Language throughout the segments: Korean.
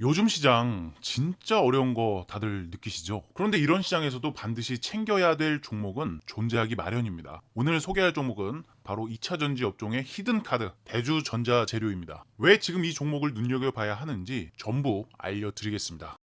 요즘 시장 진짜 어려운 거 다들 느끼시죠? 그런데 이런 시장에서도 반드시 챙겨야 될 종목은 존재하기 마련입니다. 오늘 소개할 종목은 바로 2차 전지 업종의 히든카드 대주전자재료입니다. 왜 지금 이 종목을 눈여겨봐야 하는지 전부 알려드리겠습니다.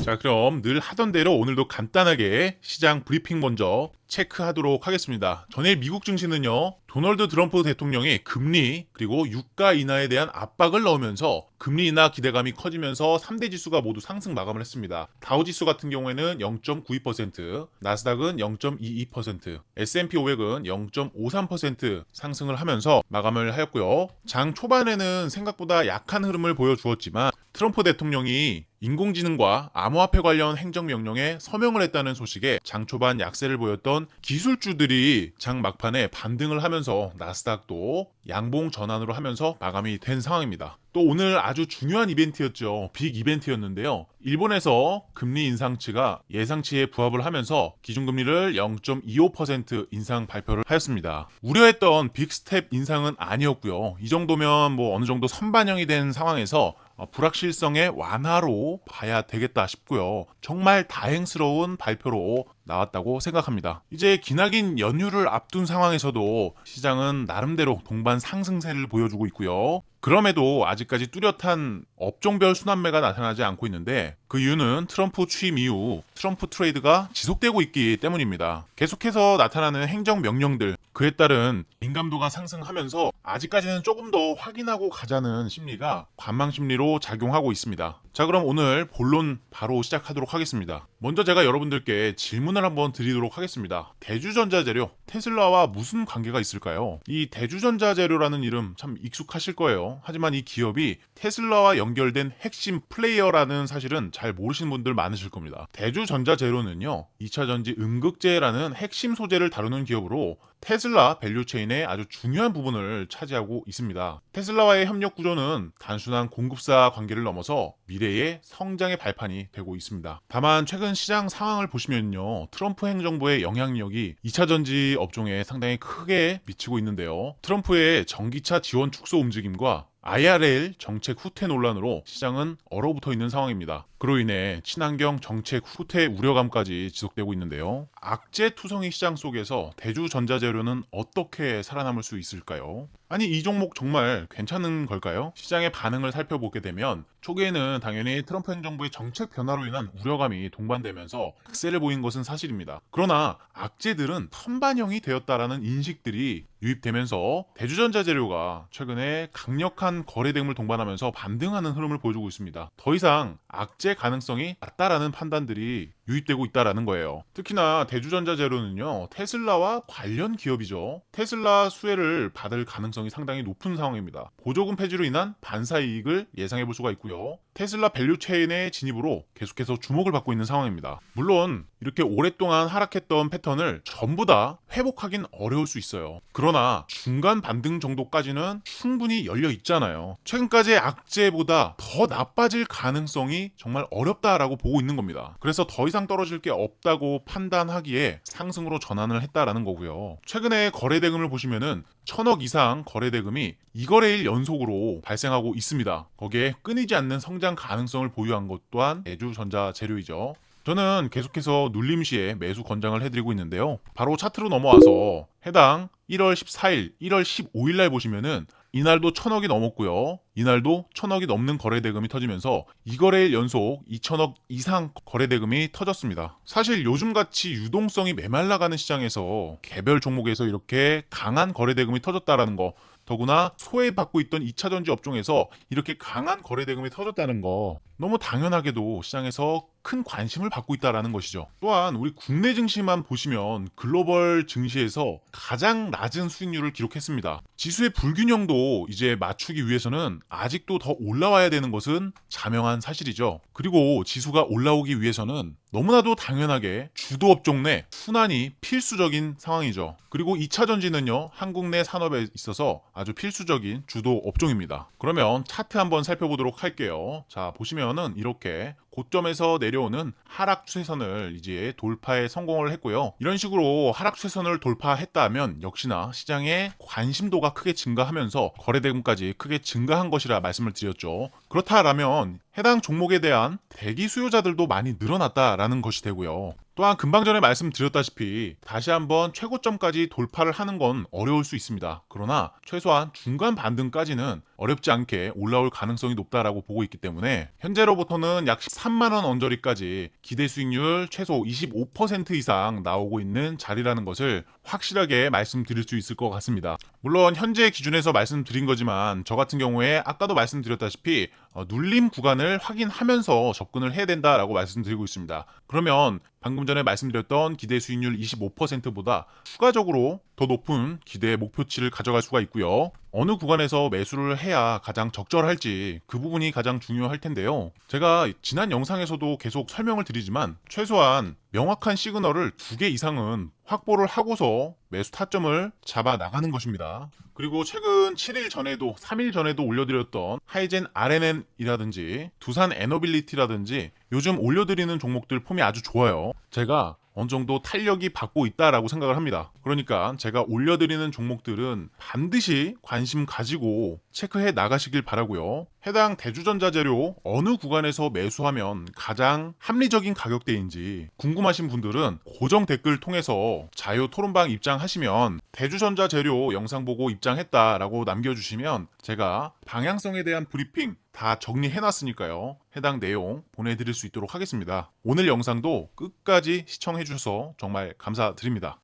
자, 그럼 늘 하던 대로 오늘도 간단하게 시장 브리핑 먼저 체크하도록 하겠습니다. 전일 미국 증시는요, 도널드 트럼프 대통령이 금리 그리고 유가 인하에 대한 압박을 넣으면서 금리 인하 기대감이 커지면서 3대 지수가 모두 상승 마감을 했습니다. 다우 지수 같은 경우에는 0.92%, 나스닥은 0.22%, S&P 500은 0.53% 상승을 하면서 마감을 하였고요. 장 초반에는 생각보다 약한 흐름을 보여주었지만 트럼프 대통령이 인공지능과 암호화폐 관련 행정명령에 서명을 했다는 소식에 장 초반 약세를 보였던 기술주들이 장 막판에 반등을 하면서 나스닥도 양봉 전환으로 하면서 마감이 된 상황입니다. 또 오늘 아주 중요한 이벤트였죠. 빅 이벤트였는데요. 일본에서 금리 인상치가 예상치에 부합을 하면서 기준금리를 0.25% 인상 발표를 하였습니다. 우려했던 빅스텝 인상은 아니었고요. 이 정도면 뭐 어느 정도 선반영이 된 상황에서 불확실성의 완화로 봐야 되겠다 싶고요. 정말 다행스러운 발표로 나왔다고 생각합니다. 이제 기나긴 연휴를 앞둔 상황에서도 시장은 나름대로 동반 상승세를 보여주고 있고요. 그럼에도 아직까지 뚜렷한 업종별 순환매가 나타나지 않고 있는데 그 이유는 트럼프 취임 이후 트럼프 트레이드가 지속되고 있기 때문입니다. 계속해서 나타나는 행정명령들, 그에 따른 민감도가 상승하면서 아직까지는 조금 더 확인하고 가자는 심리가 관망 심리로 작용하고 있습니다. 자, 그럼 오늘 본론 바로 시작하도록 하겠습니다. 먼저 제가 여러분들께 질문을 한번 드리도록 하겠습니다. 대주전자재료, 테슬라와 무슨 관계가 있을까요? 이 대주전자재료라는 이름 참 익숙하실 거예요. 하지만 이 기업이 테슬라와 연결된 핵심 플레이어라는 사실은 잘 모르시는 분들 많으실 겁니다. 대주전자재료는요, 2차 전지 음극재라는 핵심 소재를 다루는 기업으로 테슬라 밸류체인의 아주 중요한 부분을 차지하고 있습니다. 테슬라와의 협력 구조는 단순한 공급사 관계를 넘어서 미래의 성장의 발판이 되고 있습니다. 다만 최근 시장 상황을 보시면요, 트럼프 행정부의 영향력이 2차 전지 업종에 상당히 크게 미치고 있는데요. 트럼프의 전기차 지원 축소 움직임과 IRA 정책 후퇴 논란으로 시장은 얼어붙어 있는 상황입니다. 그로 인해 친환경 정책 후퇴 우려감까지 지속되고 있는데요. 악재 투성이 시장 속에서 대주전자재료는 어떻게 살아남을 수 있을까요? 아니, 이 종목 정말 괜찮은 걸까요? 시장의 반응을 살펴보게 되면 초기에는 당연히 트럼프 행정부의 정책 변화로 인한 우려감이 동반되면서 악세를 보인 것은 사실입니다. 그러나 악재들은 선반영이 되었다라는 인식들이 유입되면서 대주전자재료가 최근에 강력한 거래 대금을 동반하면서 반등하는 흐름을 보여주고 있습니다. 더 이상 악재 가능성이 낮다라는 판단들이 유입되고 있다라는 거예요. 특히나 대주전자재료는요, 테슬라와 관련 기업이죠. 테슬라 수혜를 받을 가능성이 상당히 높은 상황입니다. 보조금 폐지로 인한 반사 이익을 예상해 볼 수가 있고요. 테슬라 밸류체인의 진입으로 계속해서 주목을 받고 있는 상황입니다. 물론 이렇게 오랫동안 하락했던 패턴을 전부 다 회복하긴 어려울 수 있어요. 그러나 중간 반등 정도까지는 충분히 열려 있잖아요. 최근까지의 악재보다 더 나빠질 가능성이 정말 어렵다라고 보고 있는 겁니다. 그래서 더 이상 떨어질 게 없다고 판단하기에 상승으로 전환을 했다라는 거고요. 최근에 거래 대금을 보시면은 1000억 이상 거래 대금이 2거래일 연속으로 발생하고 있습니다. 거기에 끊이지 않는 성장 가능성을 보유한 것 또한 대주전자 재료이죠. 저는 계속해서 눌림시에 매수 권장을 해드리고 있는데요. 바로 차트로 넘어와서 해당 1월 14일, 1월 15일 날 보시면은 이날도 1000억이 넘었고요. 이날도 1000억이 넘는 거래 대금이 터지면서 2거래일 연속 2000억 이상 거래 대금이 터졌습니다. 사실 요즘같이 유동성이 메말라가는 시장에서 개별 종목에서 이렇게 강한 거래 대금이 터졌다라는 거, 더구나 소외받고 있던 2차 전지 업종에서 이렇게 강한 거래 대금이 터졌다는 거, 너무 당연하게도 시장에서 큰 관심을 받고 있다라는 것이죠. 또한 우리 국내 증시만 보시면 글로벌 증시에서 가장 낮은 수익률을 기록했습니다. 지수의 불균형도 이제 맞추기 위해서는 아직도 더 올라와야 되는 것은 자명한 사실이죠. 그리고 지수가 올라오기 위해서는 너무나도 당연하게 주도 업종 내 순환이 필수적인 상황이죠. 그리고 2차 전지는요, 한국 내 산업에 있어서 아주 필수적인 주도 업종입니다. 그러면 차트 한번 살펴보도록 할게요. 자, 보시면 보시면은 이렇게 고점에서 내려오는 하락 추세선을 이제 돌파에 성공을 했고요. 이런 식으로 하락 추세선을 돌파했다면 역시나 시장의 관심도가 크게 증가하면서 거래대금까지 크게 증가한 것이라 말씀을 드렸죠. 그렇다라면 해당 종목에 대한 대기 수요자들도 많이 늘어났다라는 것이 되고요. 또한 금방 전에 말씀드렸다시피 다시 한번 최고점까지 돌파를 하는 건 어려울 수 있습니다. 그러나 최소한 중간 반등까지는 어렵지 않게 올라올 가능성이 높다라고 보고 있기 때문에 현재로부터는 약 13만 원 언저리까지 기대 수익률 최소 25% 이상 나오고 있는 자리라는 것을 확실하게 말씀드릴 수 있을 것 같습니다. 물론 현재 기준에서 말씀드린 거지만 저 같은 경우에 아까도 말씀드렸다시피 눌림 구간을 확인하면서 접근을 해야 된다라고 말씀드리고 있습니다. 그러면 방금 전에 말씀드렸던 기대 수익률 25%보다 추가적으로 더 높은 기대 목표치를 가져갈 수가 있고요. 어느 구간에서 매수를 해야 가장 적절할지 그 부분이 가장 중요할 텐데요. 제가 지난 영상에서도 계속 설명을 드리지만 최소한 명확한 시그널을 2개 이상은 확보를 하고서 매수 타점을 잡아 나가는 것입니다. 그리고 최근 7일 전에도 3일 전에도 올려드렸던 하이젠 RNN이라든지 두산 에너빌리티라든지 요즘 올려드리는 종목들 폼이 아주 좋아요. 제가 어느 정도 탄력이 받고 있다라고 생각을 합니다. 그러니까 제가 올려드리는 종목들은 반드시 관심 가지고 체크해 나가시길 바라고요. 해당 대주전자 재료 어느 구간에서 매수하면 가장 합리적인 가격대인지 궁금하신 분들은 고정 댓글 통해서 자유 토론방 입장하시면 대주전자 재료 영상 보고 입장했다라고 남겨주시면 제가 방향성에 대한 브리핑 다 정리해놨으니까요. 해당 내용 보내드릴 수 있도록 하겠습니다. 오늘 영상도 끝까지 시청해주셔서 정말 감사드립니다.